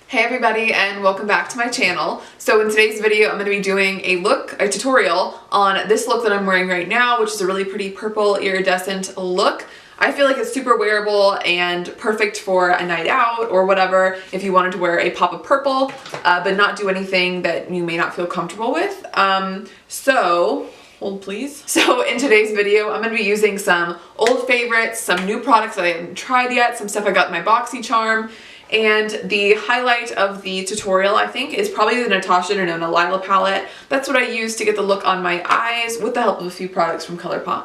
Hey everybody, and welcome back to my channel. So in today's video I'm going to be doing a tutorial on this look that I'm wearing right now, which is a really pretty purple iridescent look. I feel like it's super wearable and perfect for a night out or whatever if you wanted to wear a pop of purple but not do anything that you may not feel comfortable with. Hold please. So in today's video I'm going to be using some old favorites, some new products that I haven't tried yet, some stuff I got in my BoxyCharm. And the highlight of the tutorial, I think, is probably the Natasha Denona Lila palette. That's what I use to get the look on my eyes with the help of a few products from Colourpop.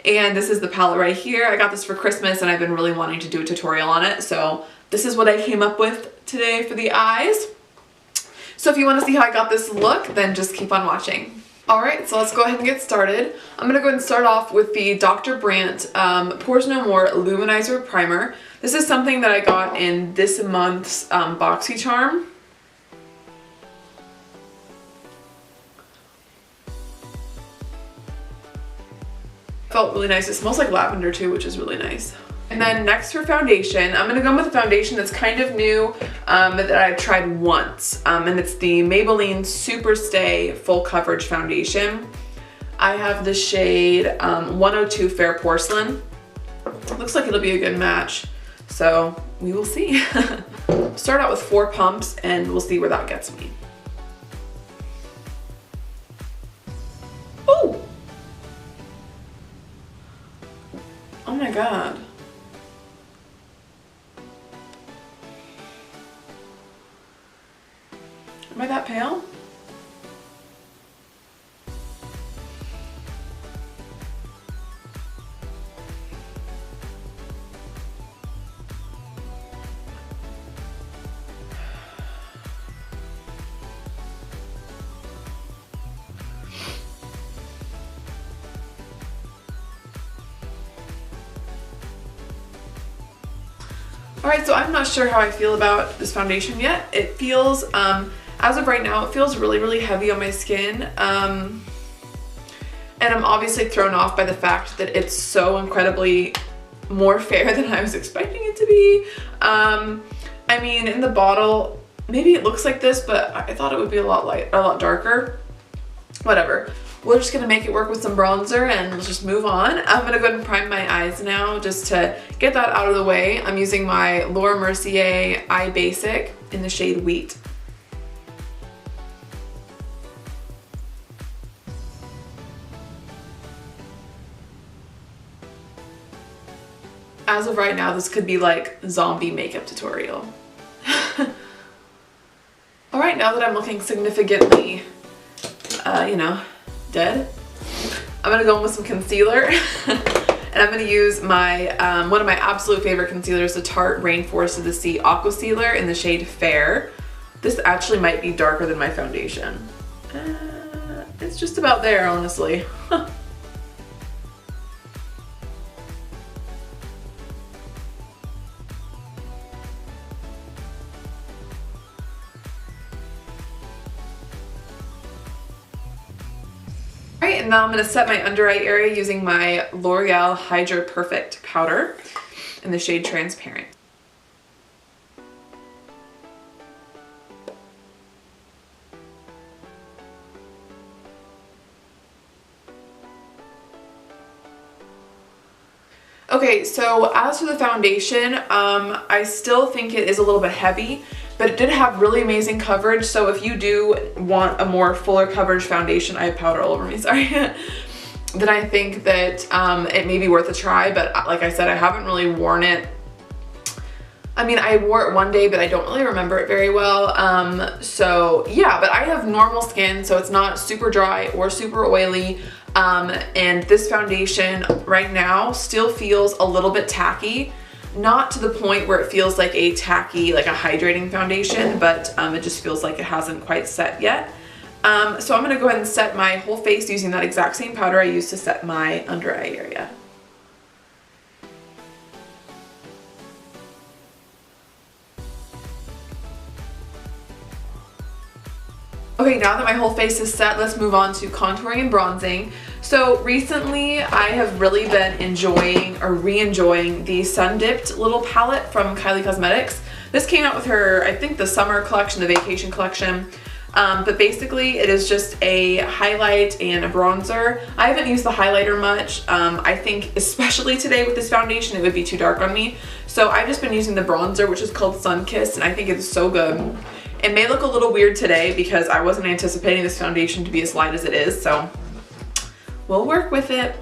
And this is the palette right here. I got this for Christmas and I've been really wanting to do a tutorial on it. So this is what I came up with today for the eyes. So if you want to see how I got this look, then just keep on watching. Alright, so let's go ahead and get started. I'm going to go ahead and start off with the Dr. Brandt Pores No More Luminizer Primer. This is something that I got in this month's BoxyCharm. Felt really nice. It smells like lavender too, which is really nice. And then next for foundation, I'm going to go with a foundation that's kind of new that I've tried once. And it's the Maybelline Super Stay Full Coverage Foundation. I have the shade 102 Fair Porcelain. Looks like it'll be a good match. So we will see. Start out with 4 pumps and we'll see where that gets me. Oh! Oh my god. Am I that pale? Alright, so I'm not sure how I feel about this foundation yet. It feels, as of right now, it feels really, really heavy on my skin. And I'm obviously thrown off by the fact that it's so incredibly more fair than I was expecting it to be. I mean, in the bottle, maybe it looks like this, but I thought it would be a lot darker. Whatever. We're just gonna make it work with some bronzer and let's just move on. I'm gonna go ahead and prime my eyes now just to get that out of the way. I'm using my Mercier Eye Basic in the shade Wheat. As of right now, this could be like zombie makeup tutorial. Alright, now that I'm looking significantly, dead, I'm gonna go in with some concealer. And I'm gonna use my one of my absolute favorite concealers, the Tarte Rainforest of the Sea Aquacealer in the shade Fair. This actually might be darker than my foundation. It's just about there, honestly. Alright, and now I'm going to set my under eye area using my L'Oreal Hydra Perfecte powder in the shade Transparent. Okay, so as for the foundation, I still think it is a little bit heavy, but it did have really amazing coverage. So if you do want a more fuller coverage foundation, I have powder all over me, sorry, then I think that it may be worth a try. But like I said, I haven't really worn it. I mean, I wore it one day, but I don't really remember it very well. So yeah, but I have normal skin, so it's not super dry or super oily. And this foundation right now still feels a little bit tacky. Not to the point where it feels like a tacky, like a hydrating foundation, but it just feels like it hasn't quite set yet. So I'm gonna go ahead and set my whole face using that exact same powder I used to set my under eye area. Okay, now that my whole face is set, let's move on to contouring and bronzing. So recently I have really been enjoying or re-enjoying the Sun Dipped little palette from Kylie Cosmetics. This came out with her, I think, the summer collection, the vacation collection. But basically it is just a highlight and a bronzer. I haven't used the highlighter much. I think especially today with this foundation it would be too dark on me. So I've just been using the bronzer, which is called Sun Kissed, and I think it's so good. It may look a little weird today because I wasn't anticipating this foundation to be as light as it is, so we'll work with it.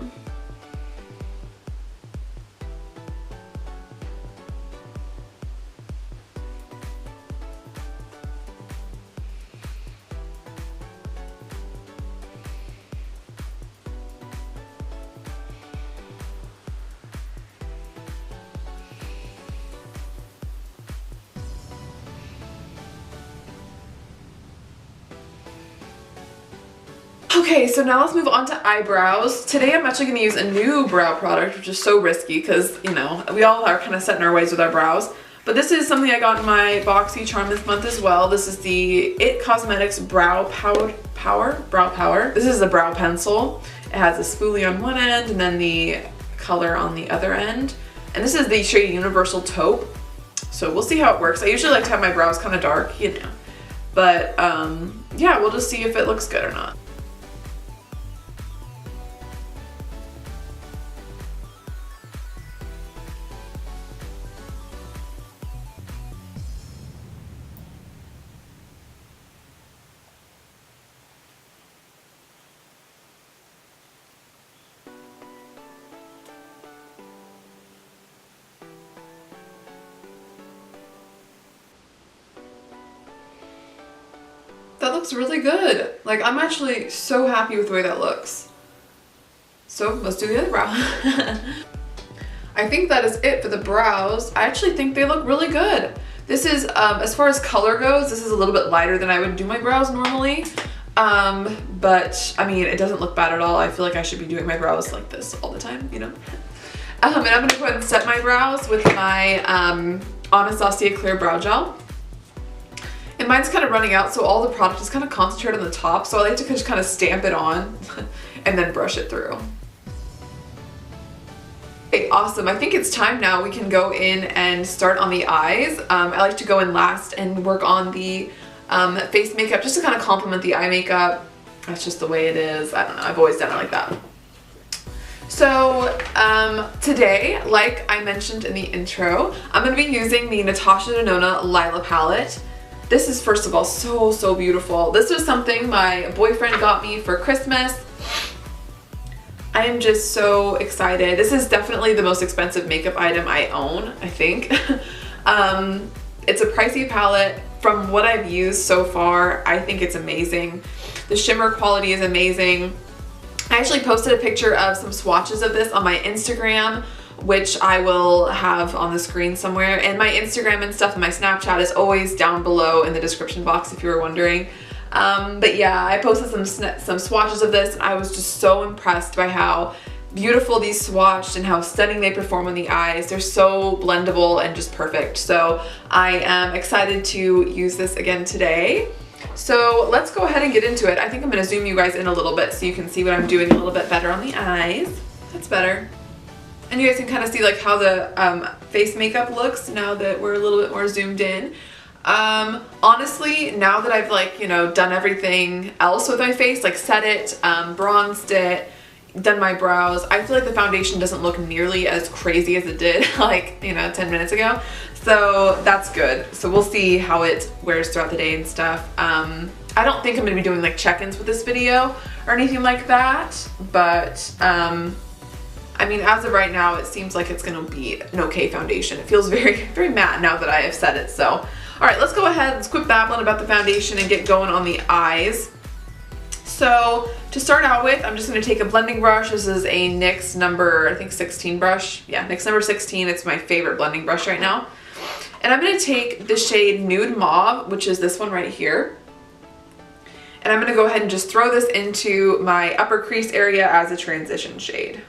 Okay, so now let's move on to eyebrows. Today I'm actually going to use a new brow product, which is so risky because, you know, we all are kind of set in our ways with our brows. But this is something I got in my Boxy Charm this month as well. This is the It Cosmetics Brow Power. This is a brow pencil. It has a spoolie on one end and then the color on the other end. And this is the shade Universal Taupe. So we'll see how it works. I usually like to have my brows kind of dark, you know. But yeah, we'll just see if it looks good or not. That looks really good. Like, I'm actually so happy with the way that looks. So let's do the other brow. I think that is it for the brows. I actually think they look really good. This is, as far as color goes, this is a little bit lighter than I would do my brows normally. But I mean, it doesn't look bad at all. I feel like I should be doing my brows like this all the time, you know? And I'm gonna go ahead and set my brows with my Anastasia Clear Brow Gel. And mine's kind of running out, so all the product is kind of concentrated on the top, so I like to just kind of stamp it on and then brush it through. Okay, awesome. I think it's time now we can go in and start on the eyes. I like to go in last and work on the face makeup just to kind of complement the eye makeup. That's just the way it is. I don't know, I've always done it like that. So today, like I mentioned in the intro, I'm going to be using the Natasha Denona Lila palette. This is, first of all, so beautiful. This was something my boyfriend got me for Christmas. I am just so excited. This is definitely the most expensive makeup item I own, I think. It's a pricey palette. From what I've used so far, I think it's amazing. The shimmer quality is amazing. I actually posted a picture of some swatches of this on my Instagram, which I will have on the screen somewhere. And my Instagram and stuff and my Snapchat is always down below in the description box if you were wondering. But yeah, I posted some swatches of this and I was just so impressed by how beautiful these swatched and how stunning they perform on the eyes. They're so blendable and just perfect. So I am excited to use this again today. So let's go ahead and get into it. I think I'm going to zoom you guys in a little bit so you can see what I'm doing a little bit better on the eyes. That's better. And you guys can kind of see like how the face makeup looks now that we're a little bit more zoomed in. Honestly, now that I've like, you know, done everything else with my face, like set it, bronzed it, done my brows, I feel like the foundation doesn't look nearly as crazy as it did like, you know, 10 minutes ago. So that's good. So we'll see how it wears throughout the day and stuff. I don't think I'm going to be doing like check-ins with this video or anything like that, but I mean, as of right now, it seems like it's going to be an okay foundation. It feels very matte now that I have set it. So, all right, let's go ahead. Let's quit babbling about the foundation and get going on the eyes. So to start out with, I'm just going to take a blending brush. This is a NYX number, I think 16 brush. Yeah, NYX number 16. It's my favorite blending brush right now. And I'm going to take the shade Nude Mauve, which is this one right here. And I'm going to go ahead and just throw this into my upper crease area as a transition shade.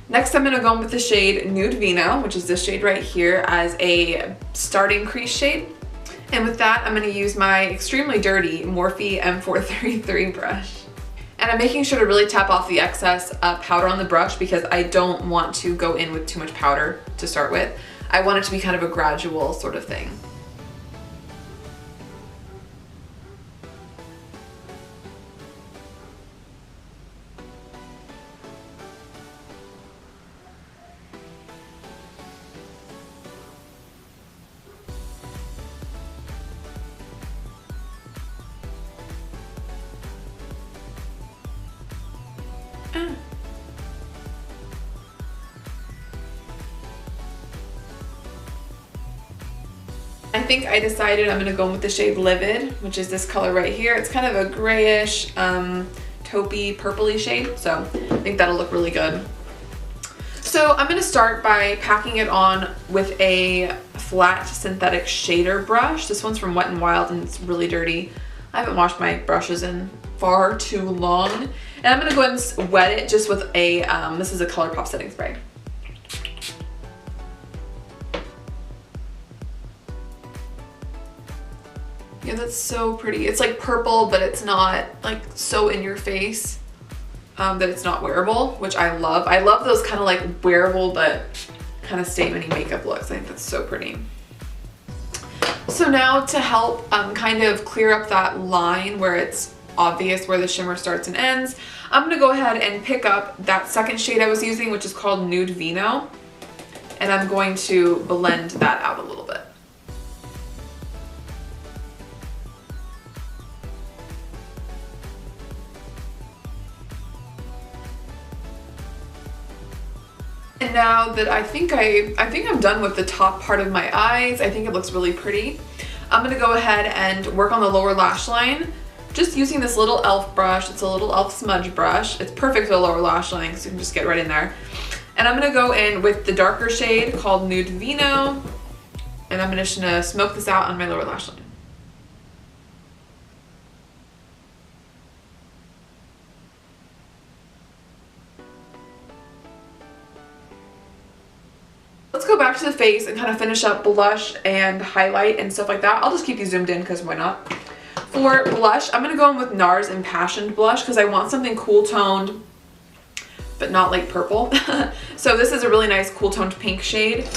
Next, I'm gonna go in with the shade Nude Vino, which is this shade right here, as a starting crease shade. And with that, I'm gonna use my extremely dirty Morphe M433 brush. And I'm making sure to really tap off the excess powder on the brush because I don't want to go in with too much powder to start with. I want it to be kind of a gradual sort of thing. I think I decided I'm going to go in with the shade Livid, which is this color right here. It's kind of a grayish, taupey, purpley shade, so I think that'll look really good. So I'm going to start by packing it on with a flat synthetic shader brush. This one's from Wet n Wild and it's really dirty. I haven't washed my brushes in far too long. And I'm going to go ahead and wet it just with a, this is a Colourpop setting spray. Yeah, that's so pretty. It's like purple, but it's not like so in your face that it's not wearable, which I love. I love those kind of like wearable, but kind of statement-y makeup looks. I think that's so pretty. So now to help kind of clear up that line where it's obvious where the shimmer starts and ends, I'm gonna go ahead and pick up that second shade I was using, which is called Nude Vino, and I'm going to blend that out a little bit. And now that I think I'm done with the top part of my eyes, I think it looks really pretty. I'm gonna go ahead and work on the lower lash line, just using this little e.l.f. brush. It's a little e.l.f. smudge brush. It's perfect for the lower lash line, so you can just get right in there. And I'm gonna go in with the darker shade called Nude Vino, and I'm just gonna smoke this out on my lower lash line. Let's go back to the face and kind of finish up blush and highlight and stuff like that. I'll just keep you zoomed in because why not? For blush, I'm going to go in with Nars Impassioned blush because I want something cool toned, but not like purple. So this is a really nice cool toned pink shade.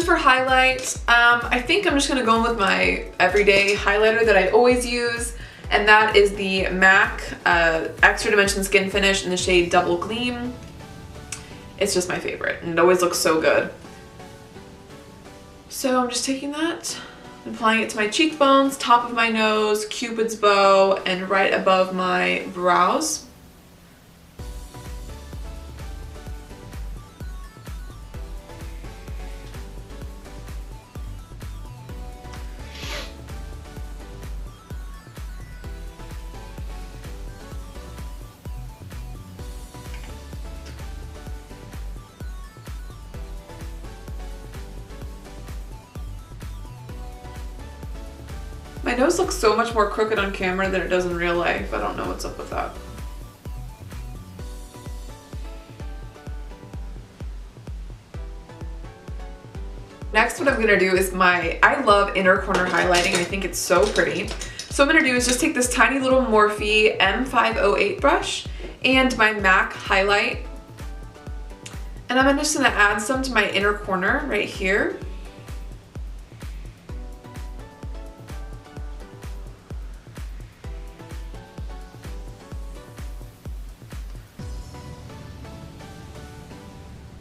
For highlight, I think I'm just going to go in with my everyday highlighter that I always use, and that is the MAC Extra Dimension Skin Finish in the shade Double Gleam. It's just my favorite, and it always looks so good. So I'm just taking that, applying it to my cheekbones, top of my nose, Cupid's bow, and right above my brows. My nose looks so much more crooked on camera than it does in real life. I don't know what's up with that. Next, what I'm gonna do is I love inner corner highlighting. I think it's so pretty. So what I'm gonna do is just take this tiny little Morphe M508 brush and my MAC highlight. And I'm just gonna add some to my inner corner right here.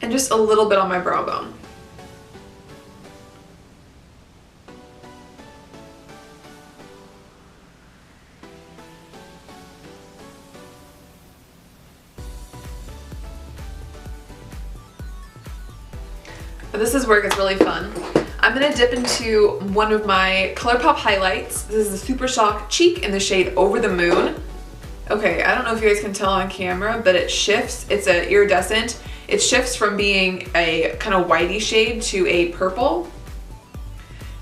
And just a little bit on my brow bone. But this is where it gets really fun. I'm gonna dip into one of my Colourpop highlights. This is the Super Shock Cheek in the shade Over the Moon. Okay, I don't know if you guys can tell on camera, but it shifts. It's an iridescent. It shifts from being a kind of whitey shade to a purple.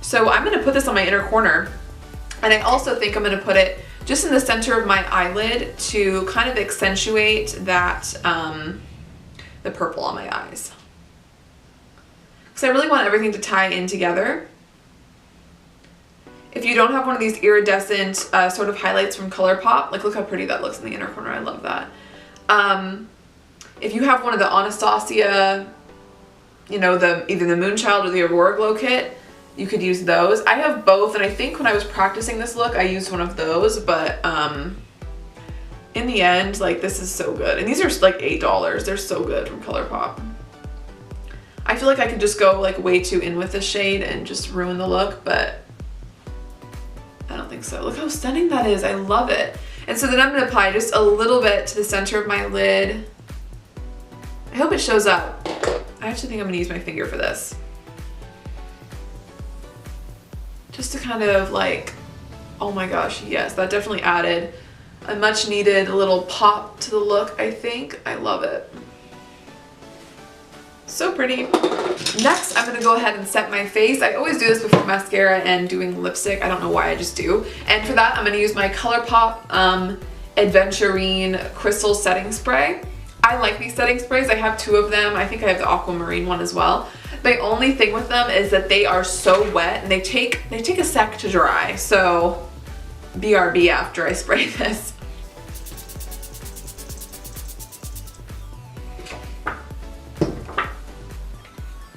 So I'm gonna put this on my inner corner. And I also think I'm gonna put it just in the center of my eyelid to kind of accentuate that, the purple on my eyes. Because I really want everything to tie in together. If you don't have one of these iridescent sort of highlights from Colourpop, like look how pretty that looks in the inner corner, I love that. If you have one of the Anastasia, you know, either the Moonchild or the Aurora Glow kit, you could use those. I have both, and I think when I was practicing this look, I used one of those, but in the end, like this is so good. And these are like $8. They're so good from Colourpop. I feel like I could just go like way too in with this shade and just ruin the look, but I don't think so. Look how stunning that is. I love it. And so then I'm gonna apply just a little bit to the center of my lid. I hope it shows up. I actually think I'm gonna use my finger for this. Just to kind of like, oh my gosh, yes, that definitely added a much needed little pop to the look, I think. I love it. So pretty. Next, I'm gonna go ahead and set my face. I always do this before mascara and doing lipstick. I don't know why, I just do. And for that, I'm gonna use my Colourpop Aventurine Crystal Setting Spray. I like these setting sprays. I have 2 of them. I think I have the aquamarine one as well. My only thing with them is that they are so wet and they take a sec to dry. So BRB after I spray this.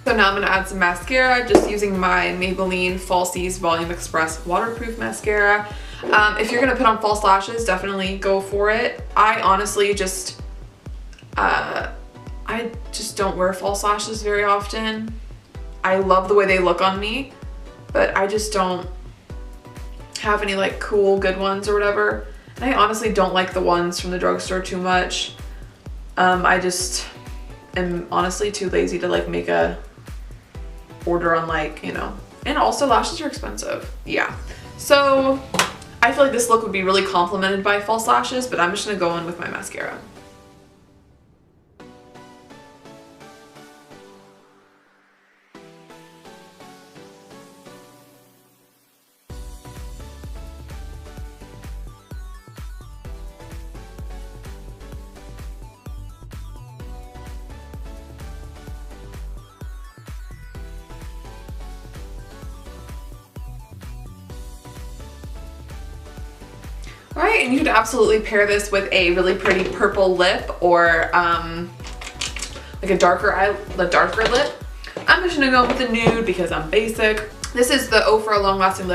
So now I'm gonna add some mascara, just using my Maybelline Falsies Volume Express Waterproof Mascara. If you're gonna put on false lashes, definitely go for it. I honestly just, I just don't wear false lashes very often. I love the way they look on me, but I just don't have any like cool good ones or whatever. And I honestly don't like the ones from the drugstore too much. I just am honestly too lazy to like make a order on like, you know, and also lashes are expensive. Yeah. So I feel like this look would be really complimented by false lashes, but I'm just gonna go in with my mascara. Alright, and you could absolutely pair this with a really pretty purple lip or like a darker lip. I'm just gonna go with the nude because I'm basic. This is the Oh For a Long Lasting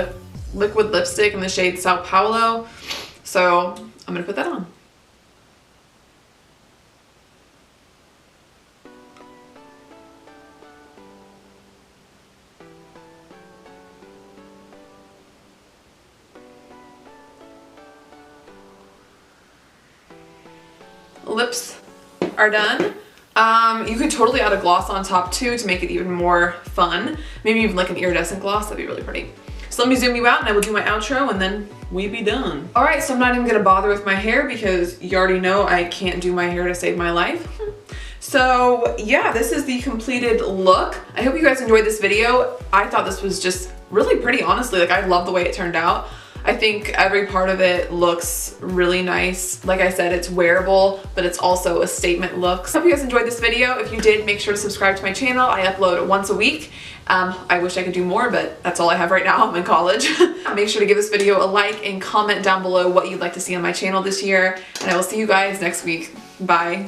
Liquid Lipstick in the shade Sao Paulo. So I'm gonna put that on. Lips are done. You could totally add a gloss on top too to make it even more fun. Maybe even like an iridescent gloss, that'd be really pretty. So let me zoom you out and I will do my outro and then we be done. All right, so I'm not even gonna bother with my hair because you already know I can't do my hair to save my life. So yeah, this is the completed look. I hope you guys enjoyed this video. I thought this was just really pretty, honestly. Like I love the way it turned out. I think every part of it looks really nice. Like I said, it's wearable, but it's also a statement look. So I hope you guys enjoyed this video. If you did, make sure to subscribe to my channel. I upload once a week. I wish I could do more, but that's all I have right now. I'm in college. Make sure to give this video a like and comment down below what you'd like to see on my channel this year. And I will see you guys next week. Bye.